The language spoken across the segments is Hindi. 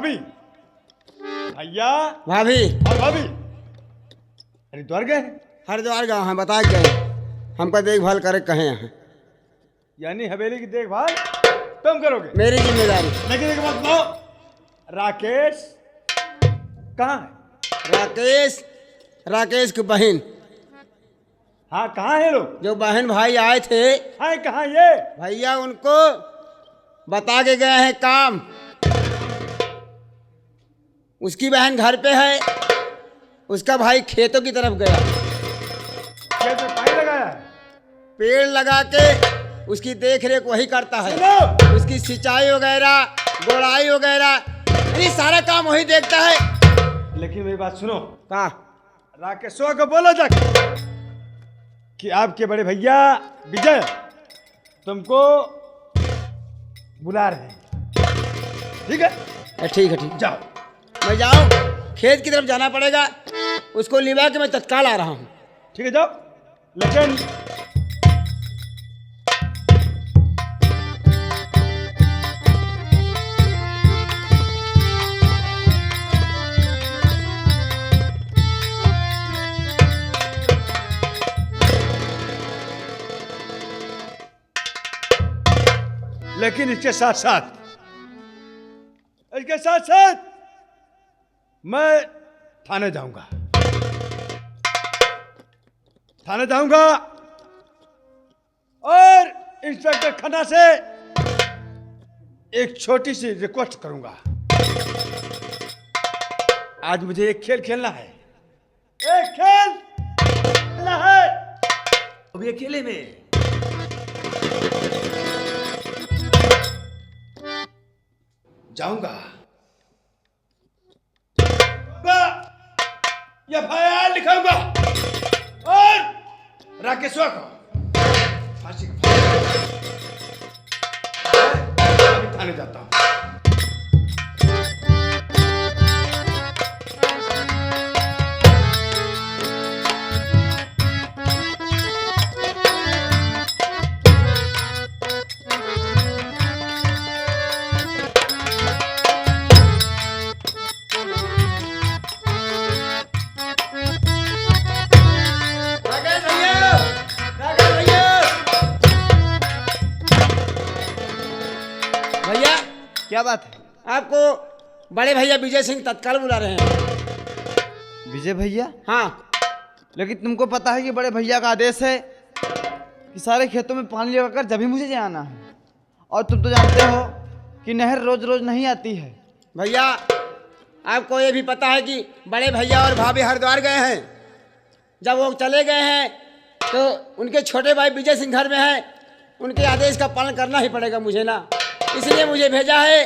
भाभी, भैया भाभी और भाभी हरिद्वार गए? हरिद्वार गाँव है, बता गए हमको देखभाल करे कहे यहाँ। यानी हवेली की देखभाल तुम करोगे? मेरी जिम्मेदारी। लेकिन एक बात बताओ, राकेश कहाँ है? राकेश की बहन। हाँ, कहाँ है लोग? जो बहन भाई आए थे, हाँ, कहाँ ये? भैया उनको बता के गए हैं काम। उसकी बहन घर पे है, उसका भाई खेतों की तरफ गया। खेत में पानी लगाया है? पेड़ लगा के उसकी देख रेख वही करता है। सुनो, उसकी सिंचाई वगैरह, गोड़ाई वगैरह, ये सारा काम वही देखता है। लेकिन मेरी बात सुनो, कहा राकेशवा को बोलो जाके कि आपके बड़े भैया विजय तुमको बुला रहे हैं। ठीक है? ठीक है, ठीक। जाओ। मैं जाऊँ? खेत की तरफ जाना पड़ेगा, उसको लिवा के मैं तत्काल आ रहा हूँ। ठीक है, जाओ। लेकिन इसके साथ साथ मैं थाने जाऊंगा और इंस्पेक्टर खन्ना से एक छोटी सी रिक्वेस्ट करूंगा। आज मुझे एक खेल खेलना है, अभी अकेले में। जाऊंगा एफआईआर लिखाऊंगा और राकेशवा को फांसी का अभी थाने जाता हूं। क्या बात है? आपको बड़े भैया विजय सिंह तत्काल बुला रहे हैं। विजय भैया? हाँ। लेकिन तुमको पता है कि बड़े भैया का आदेश है कि सारे खेतों में पानी लगाकर जब ही मुझे जाना है, और तुम तो जानते हो कि नहर रोज रोज नहीं आती है। भैया आपको ये भी पता है कि बड़े भैया और भाभी हरिद्वार गए हैं। जब वो चले गए हैं तो उनके छोटे भाई विजय सिंह घर में हैं। उनके आदेश का पालन करना ही पड़ेगा मुझे ना, इसलिए मुझे भेजा है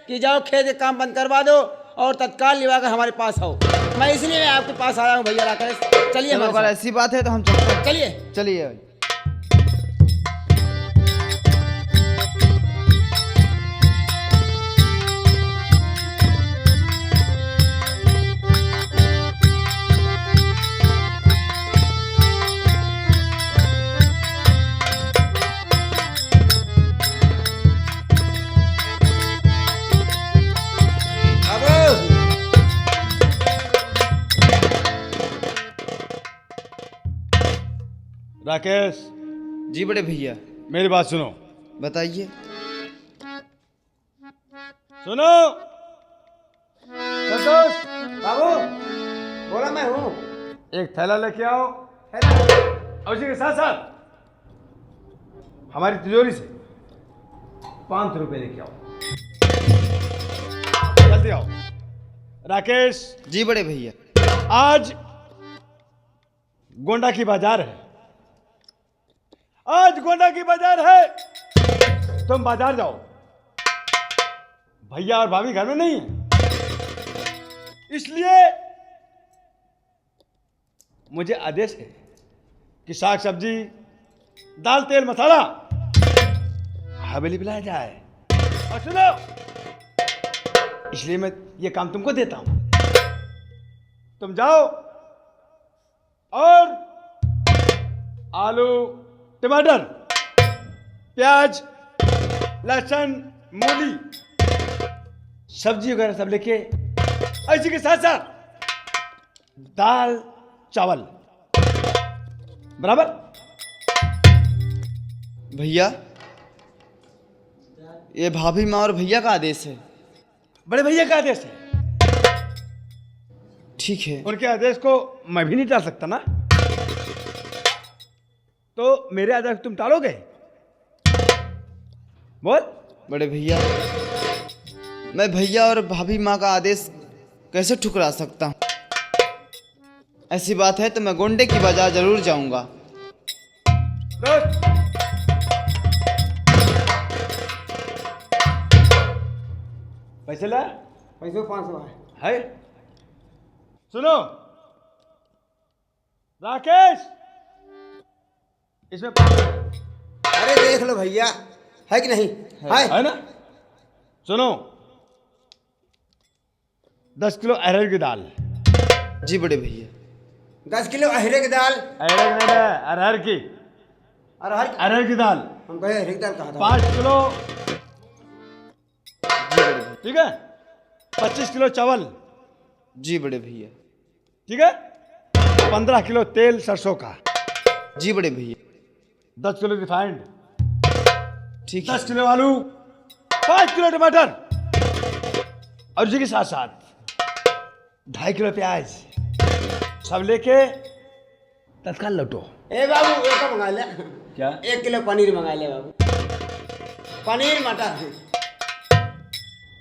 कि जाओ खेत के काम बंद करवा दो और तत्काल लिवाकर हमारे पास आओ। मैं इसलिए मैं आपके पास आया हूँ भैया राकेश। चलिए, अगर ऐसी बात है तो हम चलते हैं। चलिए चलिए भाई। राकेश जी बड़े भैया। मेरी बात सुनो। बताइए। सुनो संतोष बाबू, बोला मैं हूँ। एक थैला लेके आओ और उसी के साथ साथ हमारी तिजोरी से 500 रुपए लेके आओ। जल्दी आओ। राकेश जी बड़े भैया। आज गोंडा की बाजार है, तुम बाजार जाओ। भैया और भाभी घर में नहीं है, इसलिए मुझे आदेश है कि साग सब्जी, दाल, तेल, मसाला हवेली पिलाया जाए। और सुनो, इसलिए मैं ये काम तुमको देता हूं। तुम जाओ और आलू, टमाटर, प्याज, लहसुन, मूली सब्जी वगैरह सब लेके, इसी के साथ साथ दाल चावल, बराबर। भैया ये भाभी माँ और भैया का आदेश है। बड़े भैया का आदेश है, ठीक है। उनके आदेश को मैं भी नहीं टाल सकता ना। तो मेरे आदेश तुम टालोगे? बोल। बड़े भैया मैं भैया और भाभी माँ का आदेश कैसे ठुकरा सकता हूँ? ऐसी बात है तो मैं गोंडे की बाजार जरूर जाऊंगा। दोस्त, पैसे ला। पैसे 500 है। है, सुनो राकेश, इसमें 500 अरे देख लो भैया, है कि नहीं? है ना। सुनो, 10 किलो अरहर की दाल। जी बड़े भैया। 10 किलो अरहर की दाल। अरहर नहीं है, अरहर की, अरहर की दाल। हम कहे अरहर की दाल कहा था। 5 किलो, ठीक है। 25 किलो चावल। जी बड़े भैया। ठीक है। 15 किलो तेल सरसों का। जी बड़े भैया। 10 किलो रिफाइंड। ठीक है। 10 किलो आलू, 5 किलो टमाटर, और उसी के साथ साथ 2.5 किलो प्याज, सब लेके तत्काल लौटो। ए बाबू एक मंगा ले। क्या? 1 किलो पनीर मंगा ले बाबू। पनीर मटर।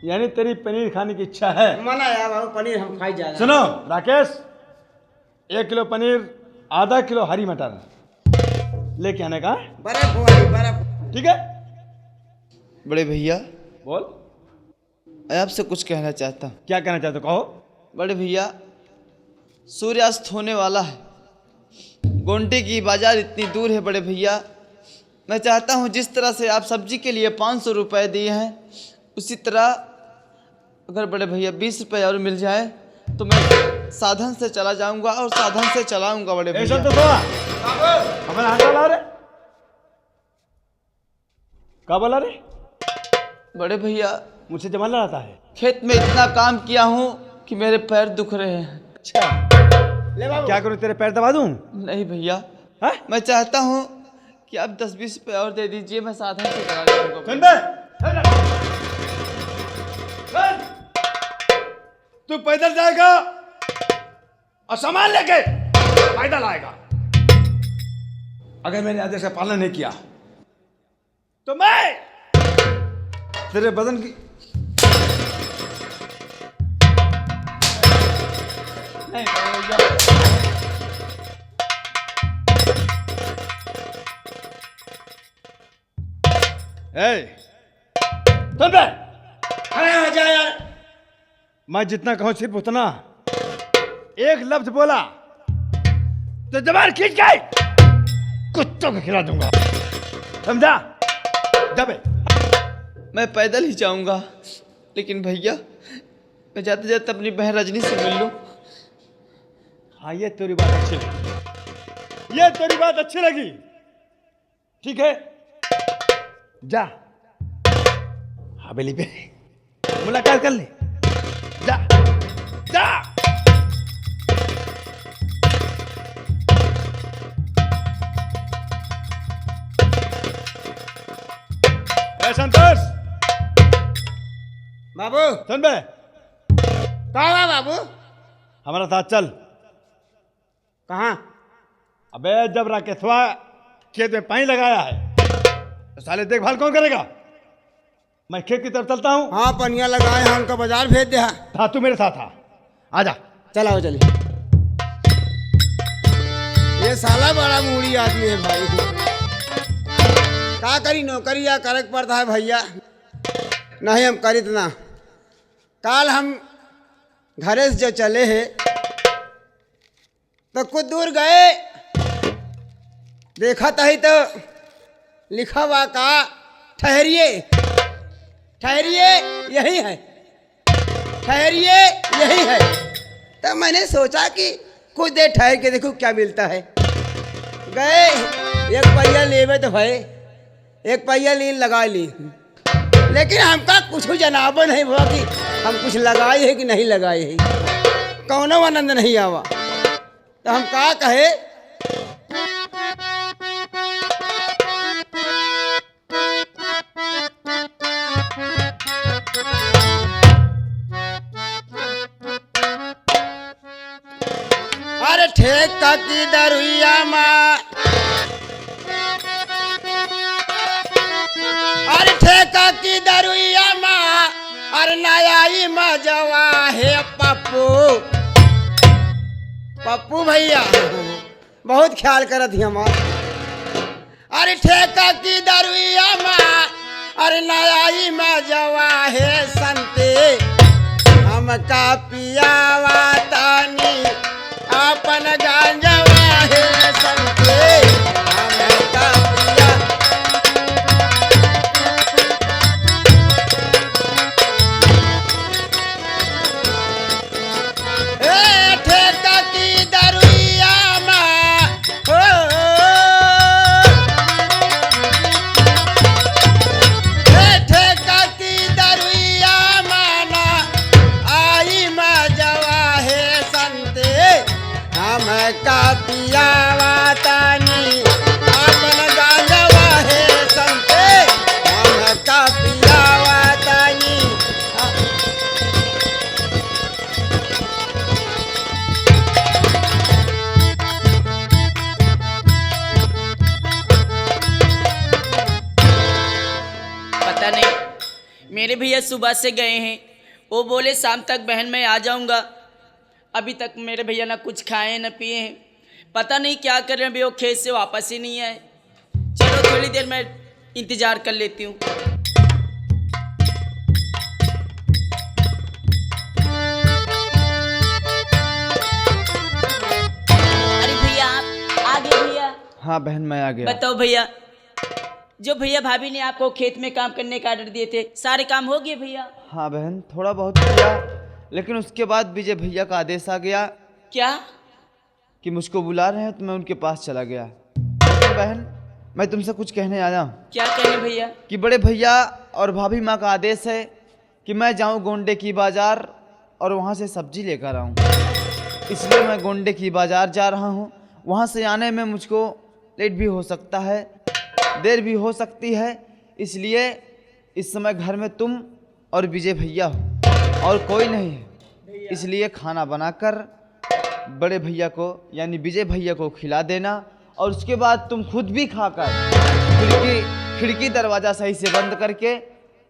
यानी तेरी पनीर खाने की इच्छा है? मना यार बाबू, पनीर हम खाई जा रहे हैं। सुनो राकेश, 1 किलो पनीर, आधा किलो हरी मटर लेके आने का। बर्फ वाली बर्फ। ठीक है। बड़े भैया बोल। मैं आपसे कुछ कहना चाहता हूँ। क्या कहना चाहते हो, कहो। बड़े भैया सूर्यास्त होने वाला है, गोंडे की बाजार इतनी दूर है। बड़े भैया मैं चाहता हूँ जिस तरह से आप सब्जी के लिए 500 रुपये दिए हैं, उसी तरह अगर बड़े भैया 20 रुपये और मिल जाए तो मैं साधन से चला जाऊंगा और साधन से चलाऊंगा। बड़े ऐसा भैया तो बोला, हमारे हाथ ला रहे, क्या बोला रे? बड़े भैया मुझसे जमा लाता है। खेत में इतना काम किया हूँ कि मेरे पैर दुख रहे हैं। अच्छा, ले बाबू। क्या करूं, तेरे पैर दबा दूं? नहीं भैया, हाँ? मैं चाहता हूँ कि आप 10-20 रुपये और दे दीजिए, मैं साधन से चला जाऊंगा। सुन बे, सुन। तू पैदल जाएगा और सामान लेके पैदल आएगा। अगर मैंने आदेश का पालन नहीं किया तो मैं तेरे बदन की नहीं भैया। सुन बे, अरे आ जा यार। मैं जितना कहूं सिर्फ उतना, एक लफ्ज बोला तो जबान खींच गई, कुत्तों को खिला दूंगा, समझा? जबे मैं पैदल ही जाऊंगा, लेकिन भैया मैं जाते जाते अपनी बहन रजनी से मिल लूं। हाँ, ये तेरी बात अच्छी लगी, ये तेरी बात अच्छी लगी। ठीक है, जा हवेली पे मुलाकात कर ले। जा जा। संतोष, बाबू सुन बे, कहाँ हुआ बाबू? हमारा साथ चल। कहाँ? अबे जब राकेशवा खेत में पानी लगाया है तो साले देखभाल कौन करेगा? मैं खेत की तरफ चलता हूँ। हाँ पनिया लगाए हैं, उनका बाजार भेज दे। हाँ, तू मेरे साथ आ, आजा। चलाओ चलिए। ये साला बड़ा मूड़ी आदमी है भाई। का करी, नौकरी या करक पड़ता है भैया। नहीं हम करी ना। काल हम घरे से जो चले हैं तो कुछ दूर गए, देखा ही तो लिखा हुआ का ठहरिए ठहरिए यही है, ठहरिए यही है। तब मैंने सोचा कि कुछ देर ठहर के देखो क्या मिलता है। गए, एक पहिया लेवे तो भाई, एक पहिया लीन लगा ली, लेकिन हमका कुछ जनाब नहीं हुआ कि हम कुछ लगाए हैं कि नहीं लगाए हैं, कौनो आनंद नहीं आवा, तो हम का कहे। अरे ठेका की दरुइया माँ, अरे ठेका की दरुइया माँ, अरे नयाई मजवा है पप्पू, पप्पू भैया बहुत ख्याल करत ही हमार। अरे ठेका की दरुइया माँ, अरे नयाई मजवा है संते, हमका पियावा तानी अपन गांजवा है संते, हमका पिया। ए ठेका की दरुइया माँ, हो ए ठेका की दरुइया माना आई मजवा है संते, हमका पियावा तानी अपन गांजवा है संते, हमका पियावा तानी। पता नहीं मेरे भैया सुबह से गए हैं, वो बोले शाम तक बहन मैं आ जाऊंगा। अभी तक मेरे भैया ना कुछ खाए ना पिए हैं, पता नहीं क्या कर रहे हैं, अभी वो खेत से वापस ही नहीं आए। चलो थोड़ी देर मैं इंतजार कर लेती हूँ। अरे भैया आप आ गए भैया। हाँ बहन मैं आ गया। बताओ भैया, जो भैया भाभी ने आपको खेत में काम करने का ऑर्डर दिए थे सारे काम हो गए भैया? हाँ बहन थोड़ा बहुत किया, लेकिन उसके बाद विजय भैया का आदेश आ गया क्या? कि मुझको बुला रहे हैं, तो मैं उनके पास चला गया। लेकिन बहन मैं तुमसे कुछ कहने आया हूँ क्या कहने भैया? कि बड़े भैया और भाभी माँ का आदेश है कि मैं जाऊँ गोंडे की बाज़ार और वहाँ से सब्जी लेकर आऊँ, इसलिए मैं गोंडे की बाज़ार जा रहा हूँ। वहाँ से आने में मुझको लेट भी हो सकता है, देर भी हो सकती है, इसलिए इस समय घर में तुम और विजय भैया हो और कोई नहीं है, इसलिए खाना बनाकर बड़े भैया को यानी विजय भैया को खिला देना, और उसके बाद तुम खुद भी खाकर खिड़की दरवाज़ा सही से बंद करके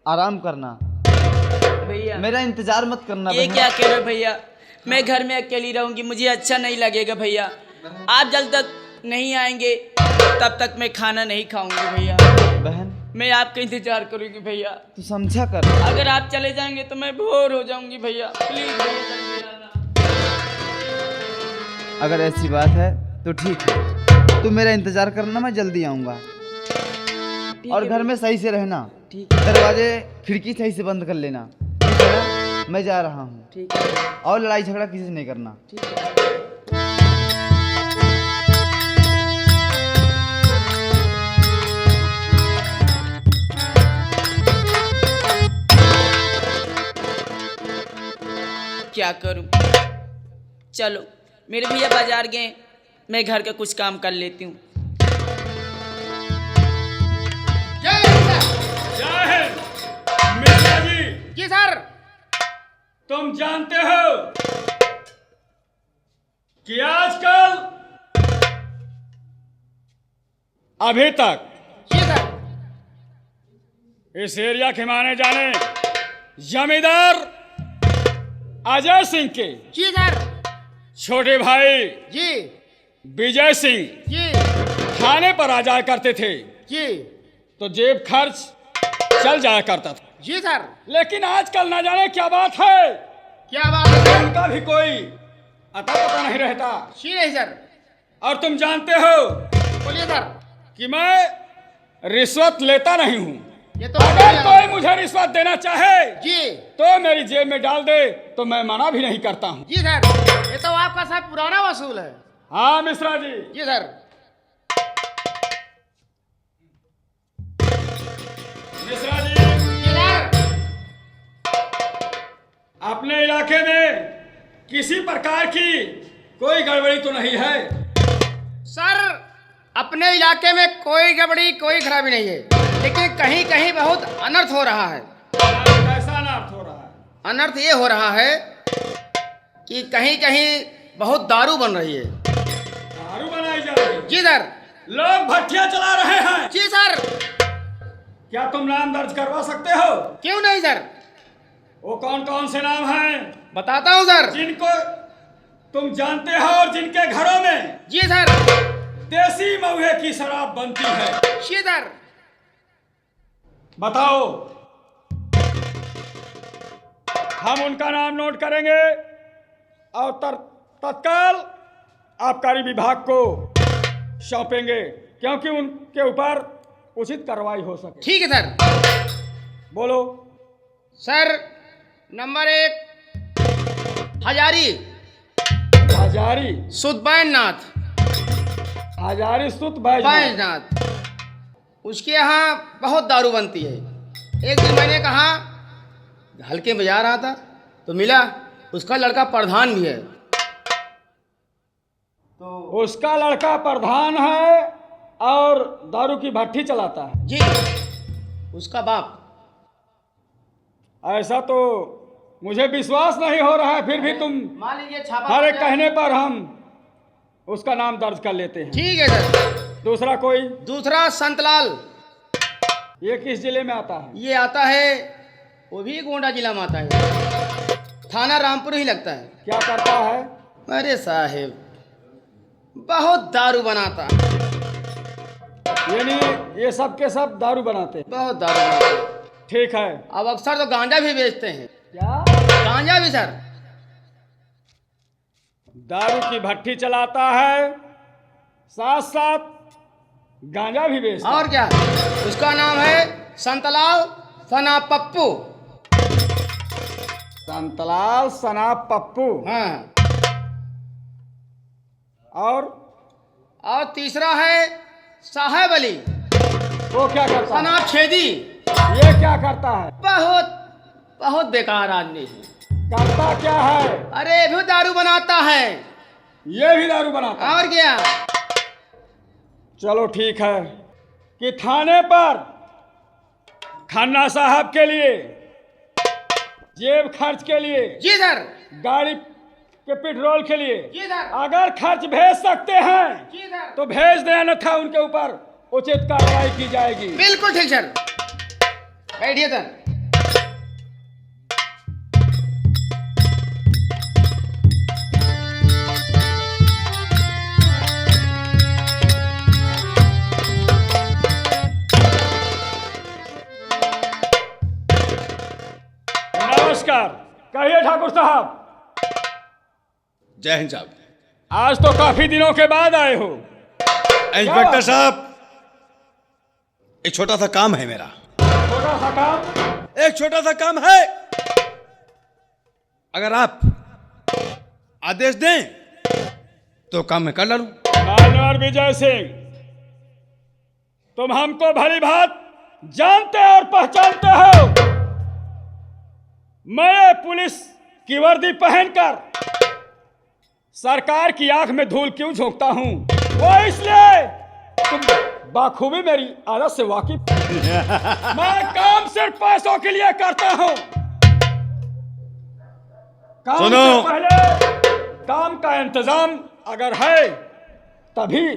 आराम करना। भैया मेरा इंतजार मत करना। ये बहन क्या कह रहे हो भैया? मैं घर में अकेली रहूंगी, मुझे अच्छा नहीं लगेगा भैया। आप जब तक नहीं आएंगे तब तक मैं खाना नहीं खाऊंगी भैया। बहन मैं आपका इंतजार करूंगी भैया। तू समझा कर। अगर आप चले जाएंगे तो मैं बोर हो जाऊंगी भैया, प्लीज भैया जल्दी आना। अगर ऐसी बात है तो ठीक है, तू मेरा इंतजार करना, मैं जल्दी आऊँगा। और घर में सही से रहना, ठीक है दरवाजे खिड़की सही से बंद कर लेना, ठीक है ना? मैं जा रहा हूँ, ठीक है और लड़ाई झगड़ा किसी से नहीं करना। ठीक है। क्या करूं? चलो मेरे भैया बाजार गए, मैं घर का कुछ काम कर लेती हूँ। मिश्रा जी, जी सर। तुम जानते हो कि आजकल अभी तक जी सर। इस एरिया के माने जाने जमींदार अजय सिंह के जी सर। छोटे भाई जी विजय सिंह जी थाने पर आ जाया करते थे, जी तो जेब खर्च चल जाया करता था। जी सर। लेकिन आजकल ना जाने क्या बात है, क्या बात है सर? उनका भी कोई अता पता नहीं रहता। जी नहीं सर। और तुम जानते हो बोलिए सर। कि मैं रिश्वत लेता नहीं हूँ। ये तो अगर कोई मुझे रिश्वत देना चाहे जी तो मेरी जेब में डाल दे, तो मैं मना भी नहीं करता हूँ। जी सर, ये तो आपका साहब पुराना वसूल है। हाँ मिश्रा जी। जी सर। मिश्रा जी, जी सर। अपने इलाके में किसी प्रकार की कोई गड़बड़ी तो नहीं है? सर, अपने इलाके में कोई गड़बड़ी कोई खराबी नहीं है, लेकिन कहीं कहीं बहुत अनर्थ हो रहा है। कैसा अनर्थ हो रहा है? अनर्थ ये हो रहा है कि कहीं कहीं बहुत दारू बन रही है। दारू बनाई जा रही है? जी सर। लोग भट्टियां चला रहे हैं? जी सर। क्या तुम नाम दर्ज करवा सकते हो? क्यों नहीं सर, वो कौन कौन से नाम हैं बताता हूँ सर। जिनको तुम जानते हो और जिनके घरों में जी सर। देसी महुए की शराब बनती है? जी सर। बताओ। हम उनका नाम नोट करेंगे और तत्काल आबकारी विभाग को सौंपेंगे, क्योंकि उनके ऊपर उचित कार्रवाई हो सके। ठीक है सर। बोलो। सर, नंबर 1 हजारी हजारी सुदबैननाथ। हजारी सुत बैजनाथ। उसके यहाँ बहुत दारू बनती है। एक दिन मैंने कहा, हल्के में जा रहा था तो मिला, उसका लड़का प्रधान भी है। तो उसका लड़का प्रधान है और दारू की भट्टी चलाता है? जी, उसका बाप। ऐसा तो मुझे विश्वास नहीं हो रहा है, फिर भी तुम मान लीजिए छापा हर एक कहने पर हम उसका नाम दर्ज कर लेते हैं। ठीक है सर। दूसरा कोई? दूसरा संतलाल। ये किस जिले में आता है? ये आता है, वो भी गोंडा जिला में आता है, थाना रामपुर ही लगता है। क्या करता है? अरे साहेब, बहुत दारू बनाता है। यानी ये सब के सब दारू बनाते हैं? बहुत दारू बनाता है। ठीक है। अब अक्सर तो गांजा भी बेचते हैं। क्या? गांजा भी सर। दारू की भट्टी चलाता है, साथ साथ गांजा भी बेचता है। और क्या, उसका नाम है संतलाल सना पप्पू। संतलाल सना पप्पू। हाँ। और तीसरा है साहेब अली वो क्या करता है? सना छेदी। ये क्या करता है? बहुत बहुत बेकार आदमी है। करता क्या है? अरे भी दारू बनाता है। ये भी दारू बनाता है? और क्या। चलो ठीक है कि थाने पर खन्ना साहब के लिए जेब खर्च के लिए, जी सर। गाड़ी के पेट्रोल के लिए जी सर। अगर खर्च भेज सकते हैं जी सर। तो भेज दें, अन्यथा उनके ऊपर उचित कार्रवाई की जाएगी। बिल्कुल ठीक सर। बैठिए सर। नमस्कार। कहिए ठाकुर साहब। जय हिंद साहब। आज तो काफी दिनों के बाद आए हो। इंस्पेक्टर साहब, एक छोटा सा काम है मेरा। छोटा सा काम? एक छोटा सा काम है, अगर आप आदेश दें तो काम मैं कर डालूं। मानवर विजय सिंह, तुम हमको भली भांति जानते और पहचानते हो। मैं पुलिस की वर्दी पहनकर सरकार की आंख में धूल क्यों झोंकता हूं? वो इसलिए तुम बाखूबी मेरी आदत से वाकिफ। मैं काम सिर्फ पैसों के लिए करता हूं। काम सुनो। से पहले काम का इंतजाम अगर है तभी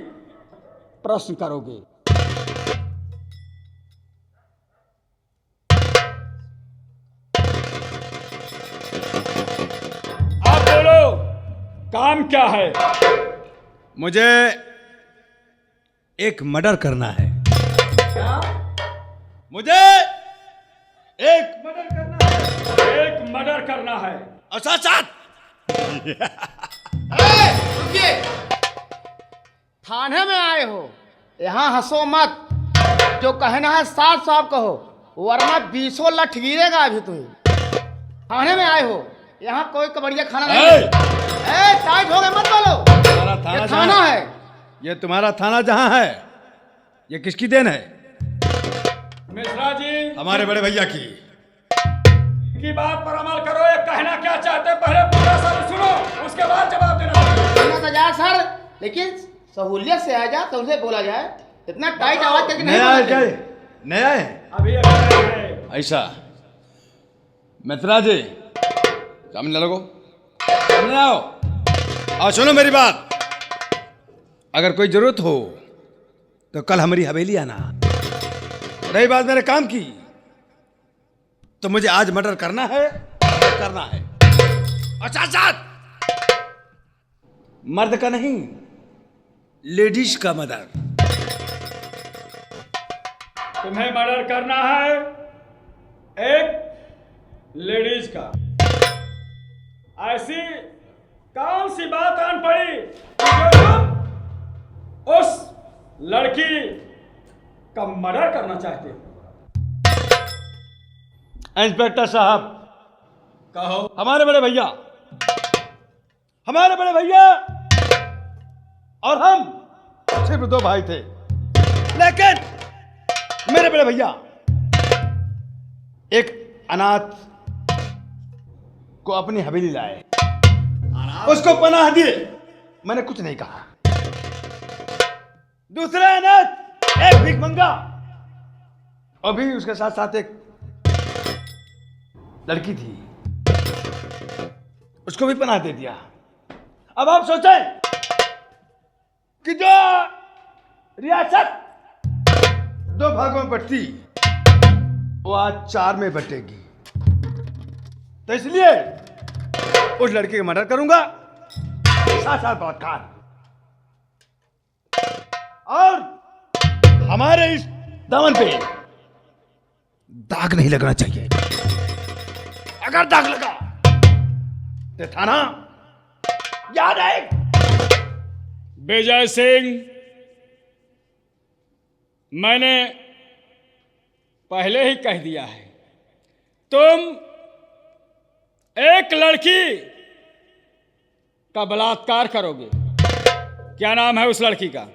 प्रश्न करोगे। आप बोलो, काम क्या है? मुझे एक मर्डर करना है। क्या? मुझे एक मर्डर करना है? एक मर्डर करना है और साथ साथ रुकिए। थाने में आए हो, यहाँ हंसो मत। जो कहना है साफ साफ कहो, वरना 20 लठ गिरेगा अभी तुम्हें। थाने में आए हो, यहाँ कोई कबड़िया खाना नहीं है। टाइट हो गए, मत बोलो। तुम्हारा थाना ये थाना जहाँ है। ये तुम्हारा थाना जहां है, ये किसकी देन है? मिश्रा जी। हमारे बड़े भैया की। की बात पर अमल करो। ये कहना क्या चाहते पहले पूरा सब सुनो, उसके बाद जवाब देना। सुनना तो जा सर, लेकिन सहूलियत से आ जा, सबसे बोला जाए। इतना टाइट आवाज करके नहीं नया है बोलना क्या चाहिए। ये? नया है अभी ये कह रहे हैं। ऐसा? मित्रा जी सामने लगो, सामने आओ और सुनो मेरी बात। अगर कोई जरूरत हो तो कल हमारी हवेली आना। रही बात मेरे काम की, तो मुझे आज मर्डर करना है, करना है। और साथ साथ मर्द का नहीं, लेडीज का मर्डर। तुम्हें मर्डर करना है एक लेडीज का। ऐसी कौन सी बात आन पड़ी कि जो तुम उस लड़की का मर्डर करना चाहते हो? इंस्पेक्टर साहब, कहो। हमारे बड़े भैया और हम सिर्फ दो भाई थे, लेकिन मेरे बड़े भैया एक अनाथ को अपनी हवेली लाए, उसको पनाह दिए। मैंने कुछ नहीं कहा। दूसरा अनाथ एक भिखमंगा, और भी उसके साथ साथ एक लड़की थी, उसको भी पनाह दे दिया। अब आप सोचें कि जो रियासत दो भागों में बंटती, वो आज 4 में बटेगी। तो इसलिए उस लड़के का मर्डर करूंगा, साथ साथ बलात्कार। और हमारे इस दामन पे दाग नहीं लगना चाहिए। अगर दाग लगा तो थाना याद आए। विजय सिंह, मैंने पहले ही कह दिया है, तुम एक लड़की का बलात्कार करोगे। क्या नाम है उस लड़की का?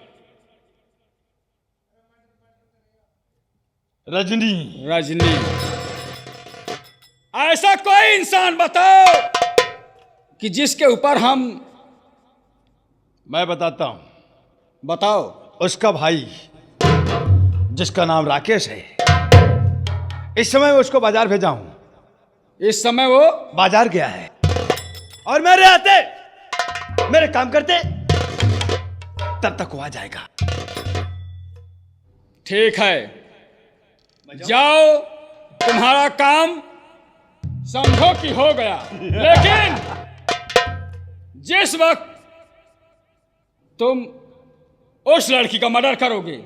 रजनी। रजनी। ऐसा कोई इंसान बताओ कि जिसके ऊपर हम। मैं बताता हूं। बताओ। उसका भाई जिसका नाम राकेश है, इस समय उसको बाजार भेजा हूं। इस समय वो बाजार गया है, और मेरे आते, मेरे काम करते तब तक वो आ जाएगा। ठीक है, जाओ, तुम्हारा काम समझो कि हो गया। लेकिन जिस वक्त तुम उस लड़की का मर्डर करोगे,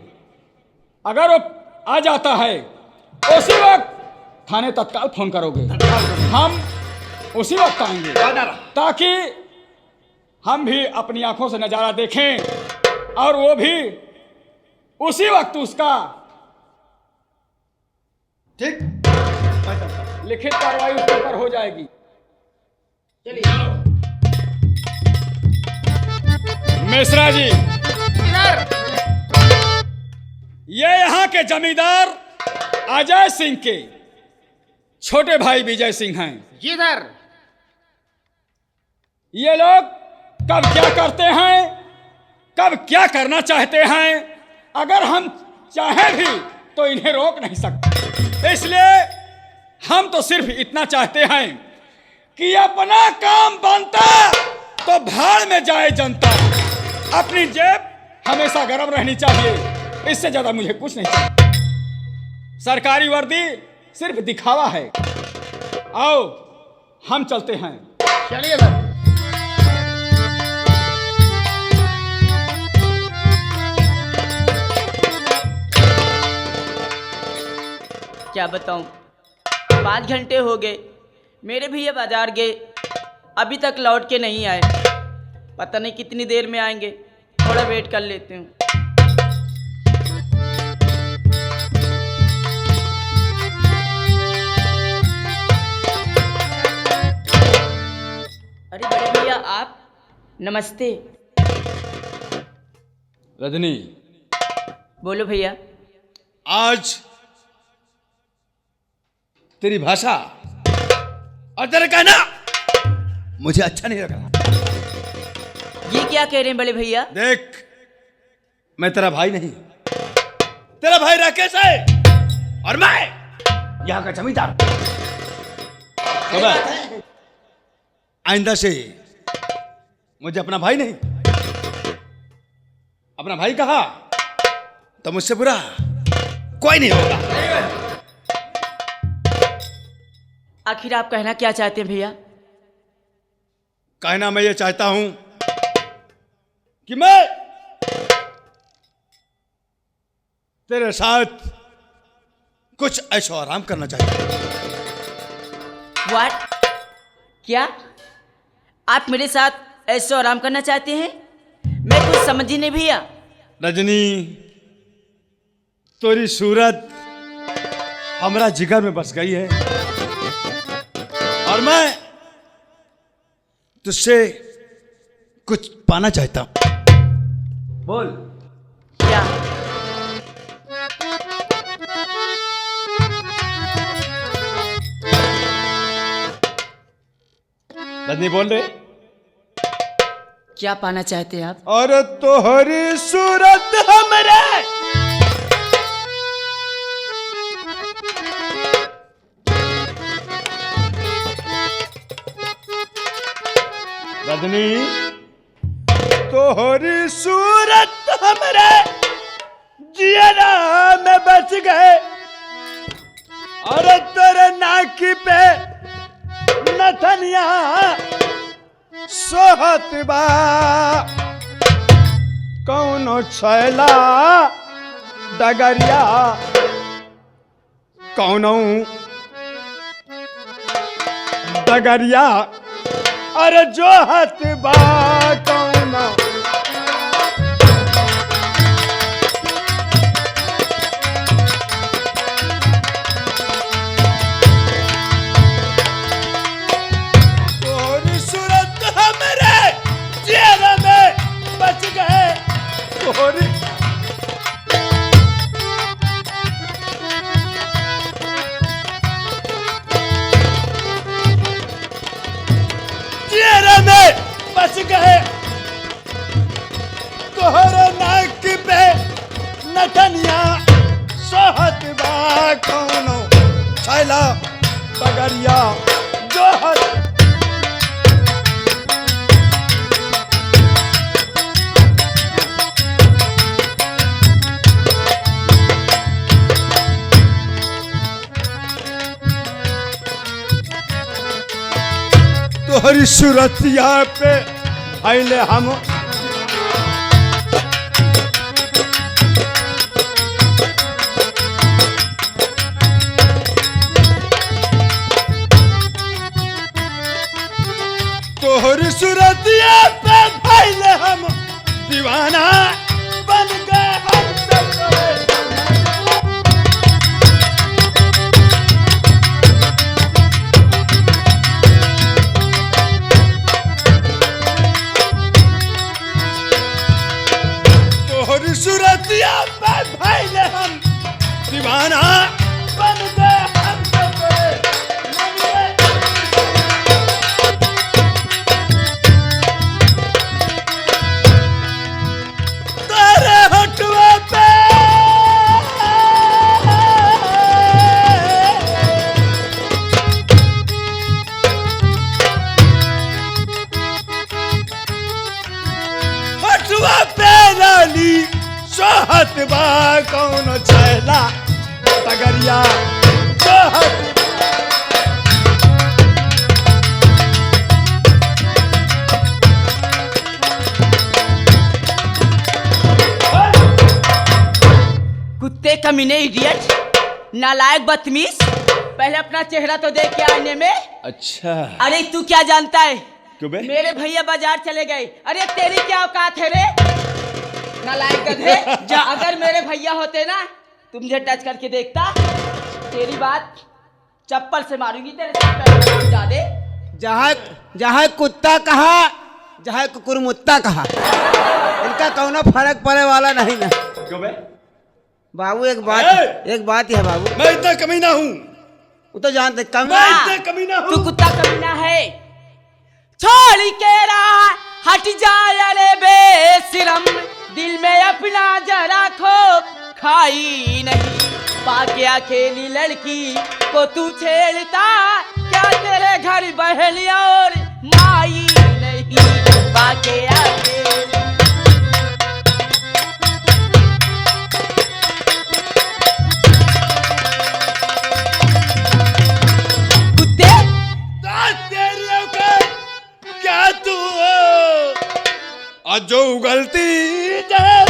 अगर वो आ जाता है, उसी वक्त थाने तत्काल फोन करोगे। हम उसी वक्त आएंगे, ताकि हम भी अपनी आंखों से नजारा देखें और वो भी उसी वक्त उसका ठीक। लिखित कार्रवाई उसके ऊपर हो जाएगी। मिश्रा जी, ये यहाँ के जमींदार अजय सिंह के छोटे भाई विजय सिंह हैं। जी सर। ये लोग कब क्या करते हैं, कब क्या करना चाहते हैं, अगर हम चाहें भी तो इन्हें रोक नहीं सकते। इसलिए हम तो सिर्फ इतना चाहते हैं कि अपना काम बनता तो भाड़ में जाए जनता। अपनी जेब हमेशा गर्म रहनी चाहिए, इससे ज्यादा मुझे कुछ नहीं चाहिए। सरकारी वर्दी सिर्फ दिखावा है। आओ हम चलते हैं। चलिए सर। क्या बताऊं, 5 घंटे हो गए, मेरे भैया बाजार गए, अभी तक लौट के नहीं आए। पता नहीं कितनी देर में आएंगे, थोड़ा वेट कर लेते हूँ। अरे बड़े भैया आप, नमस्ते। रजनी, बोलो भैया। आज तेरी भाषा और तेरा कहना मुझे अच्छा नहीं लग रहा। ये क्या कह रहे हैं बड़े भैया? देख, मैं तेरा भाई नहीं, तेरा भाई राकेश है और मैं यहाँ का जमींदार। तो आइंदा से मुझे अपना भाई नहीं, अपना भाई कहा तो मुझसे बुरा कोई नहीं होगा। आखिर आप कहना क्या चाहते हैं भैया? कहना मैं ये चाहता हूं कि मैं तेरे साथ कुछ ऐशो आराम करना चाहता हूं। व्हाट? क्या आप मेरे साथ ऐसे आराम करना चाहते हैं? मैं कुछ समझ ही नहीं भैया। रजनी, तेरी सूरत हमारा जिगर में बस गई है और मैं तुझसे कुछ पाना चाहता हूं। बोल। क्या? रजनी बोल रहे। क्या पाना चाहते हैं आप? और तोहरी सूरत हमरे रजनी, तोहरी सूरत हमरे जियरा में बच गए और तेरे नाकी पे नथनिया सोहत बा कौनो छैला डगरिया कौनो डगरिया अरे जो हत बा कौनो। तोरी सूरत हमरे चेहरे में बच गए तोरी चेहरे में बच गए तोहरे नाक पे नथनिया सोहत बा कौनो छैला बगरिया जोहत। तोहरी सूरतिया पे आइले हम तोहरी सूरतिया पे आइले हम दीवाना बन गए हम तोरे। सूरतिया पे भाईले हम दीवाना बन गए हम तोरे। तेरे होठुआ पे होठुआ पे लाली सोहत बा कौनो छैला तगरिया सोहत। कुत्ते कमीने, इडियट, नालायक, बदतमीज। पहले अपना चेहरा तो देख के आईने में। अच्छा, अरे तू क्या जानता है? क्यों बे? मेरे भैया बाजार चले गए। अरे तेरी क्या औकात है रे नालायक गधे? अगर मेरे भैया होते ना तुम मुझे टच करके देखता, तेरी बात चप्पल से मारूंगी तेरे साथ। जादे जहाँ कुत्ता कहा, जहाँ कुकुरमुत्ता कहा, इनका कौनो फर्क पड़े वाला नहीं ना। क्यों बे? बाबू एक बात है बाबू। मैं इतना कमीना हूँ वो तो जानते मैं कमीना। इतना कमीना तू हूँ। कुत्ता कमीना है। छोड़ के रहा हट जाए रे बेशरम, दिल में अपना जरा खो खाई नहीं। पाके अकेली लड़की को तू छेड़ता, क्या तेरे घर बहन और माई नहीं। पाके अकेली कुत्ते तेरे औकात क्या तू हो? और जो उगलती जब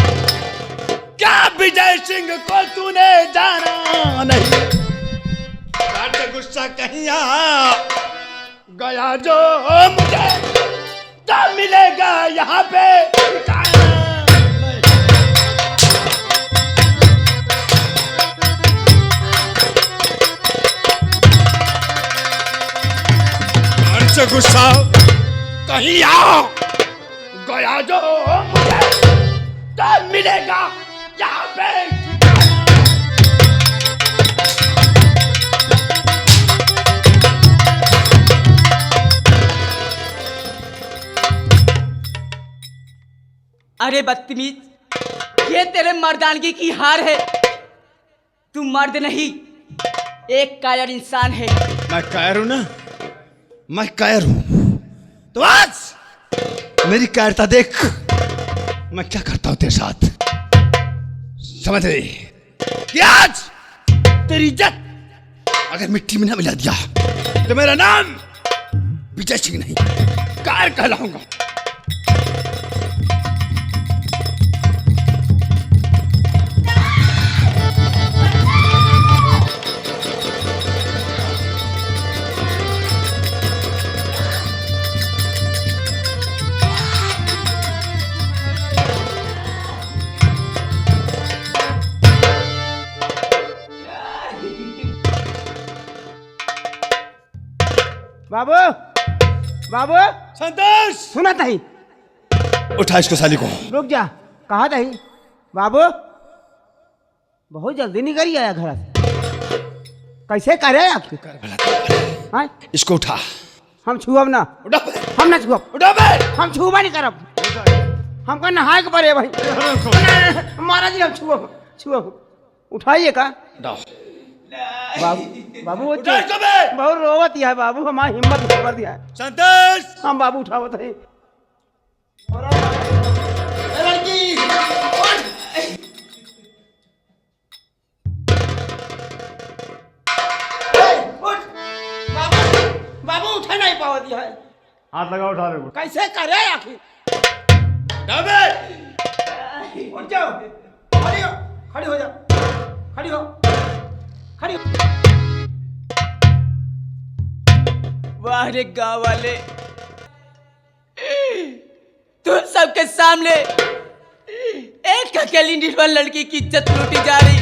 क्या विजय सिंह को तूने जाना नहीं। काट गुस्सा कहीं आ गया जो मुझे तो मिलेगा यहाँ पे ठिकाना नहीं। काट से गुस्सा कहीं आ गया जो मुझे तो मिलेगा यहाँ पे ठिकाना। अरे बदतमीज, ये तेरे मर्दानगी की हार है। तू मर्द नहीं, एक कायर इंसान है। मैं कायर हूं ना, मैं कायर हूं। तो आज मेरी कायरता देख, मैं क्या करता हूं तेरे साथ। समझ रही कि आज तेरी इज्जत अगर मिट्टी में ना मिला दिया तो मेरा नाम विजय सिंह नहीं, कायर कहलाऊंगा। बाबू बाबू संतोष, सुना तही, उठा इसको साली को। रुक जा। कहा तही बाबू? बहुत जल्दी निकल आया घर से। कैसे करे आखिर? हाँ? इसको उठा। हम छुअब ना, उठा हम ना छुअब, उठा बे। हम छुआ नहीं करब। हमको नहाए के पड़े भाई। महाराज जी हम छुअब उठाइए का उठाओ। बाबू। बाबू वो उठा इसको बे। बहुत रोवत है बाबू, हमारी हिम्मत कर दिया है। संतोष, हम बाबू उठावत है। बाबू उठा नहीं पावा दिया है। हाथ लगा, उठा ले। कैसे करे आखिर? उठा बे। उठ जाओ, खड़ी हो, खड़ी हो जाओ, खड़ी हो, खड़ी हो। वाह रे गाँव वाले, तुम सबके सामने एक अकेली निर्बल लड़की की इज्जत लूटी जा रही,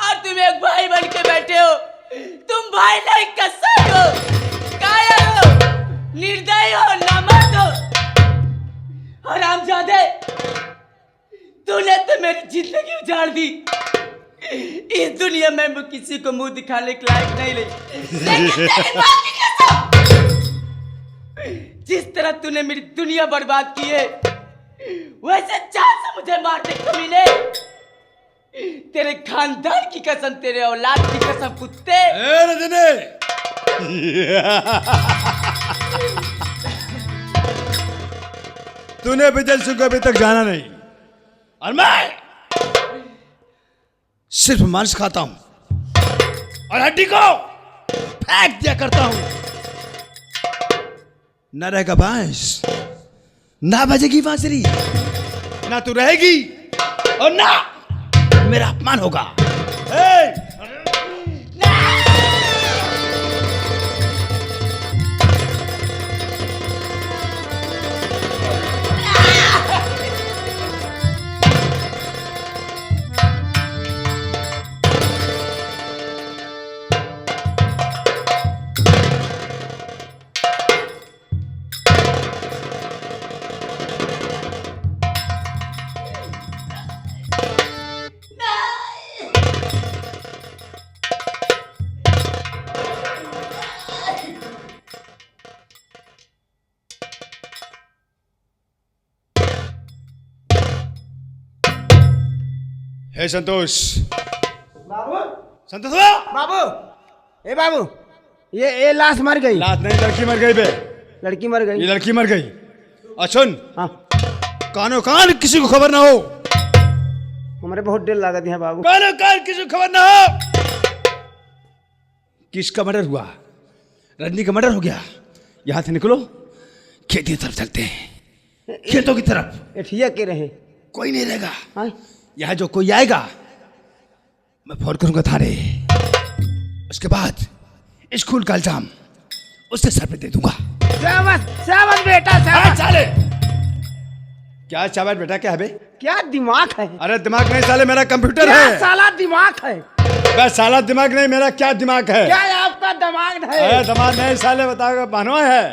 और तुम एक भाई बन के बैठे हो। तुम भाई नहीं, कसाई हो, कायर हो, निर्दयी हो, नामर्द हो, हरामजादे। तूने तो मेरी जिंदगी उजाड़ दी। इस दुनिया में मैं किसी को मुंह दिखाने के लायक नहीं रही। लेकिन तेरी मां की कसम, जिस तरह तूने मेरी दुनिया बर्बाद की है, वैसे चाह से मुझे मारने को मिले। तेरे खानदान की कसम, तेरे औलाद की कसम, कुत्ते। रजनी, तूने विजय सिंह को अभी तक जाना नहीं, और मैं सिर्फ मांस खाता हूं और हड्डी को फेंक दिया करता हूं। ना रहेगा बांस, ना बजेगी बांसुरी, ना तू रहेगी और ना मेरा अपमान होगा। हे संतोष, बाबू संतोष हुआ? बाबू, ए बाबू, ये लाश मर गई। लाश नहीं, लड़की मर गई बे। लड़की मर गई। ये लड़की मर गई। और सुन, हाँ, कानो कान किसी को खबर ना हो। हमारे बहुत डर लागत है बाबू। कानो कान किसी को खबर ना हो। किसका मर्डर हुआ? रजनी का मर्डर हो गया। यहां से निकलो, खेती की तरफ चलते हैं, खेतों की तरफ। एठिया के रहे। कोई नहीं रहेगा। हाँ? यहाँ जो कोई आएगा मैं फोन करूंगा थाने। उसके बाद स्कूल का इल्जाम उससे सर पे दे दूंगा। शाबाश, शाबाश बेटा, शाबाश। साले क्या चावल बेटा, क्या है बे? क्या दिमाग है? अरे दिमाग नहीं साले, मेरा कंप्यूटर क्या है। साला दिमाग है? बस साला दिमाग नहीं, मेरा क्या दिमाग है? क्या आपका दिमाग है? अरे दिमाग नहीं साले, बताओ बहनों है,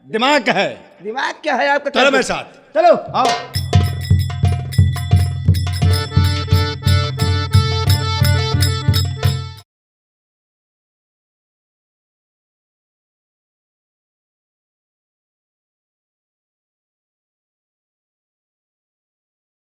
दिमाग है। दिमाग क्या है आपका? चलो मेरे साथ। चलो। आओ।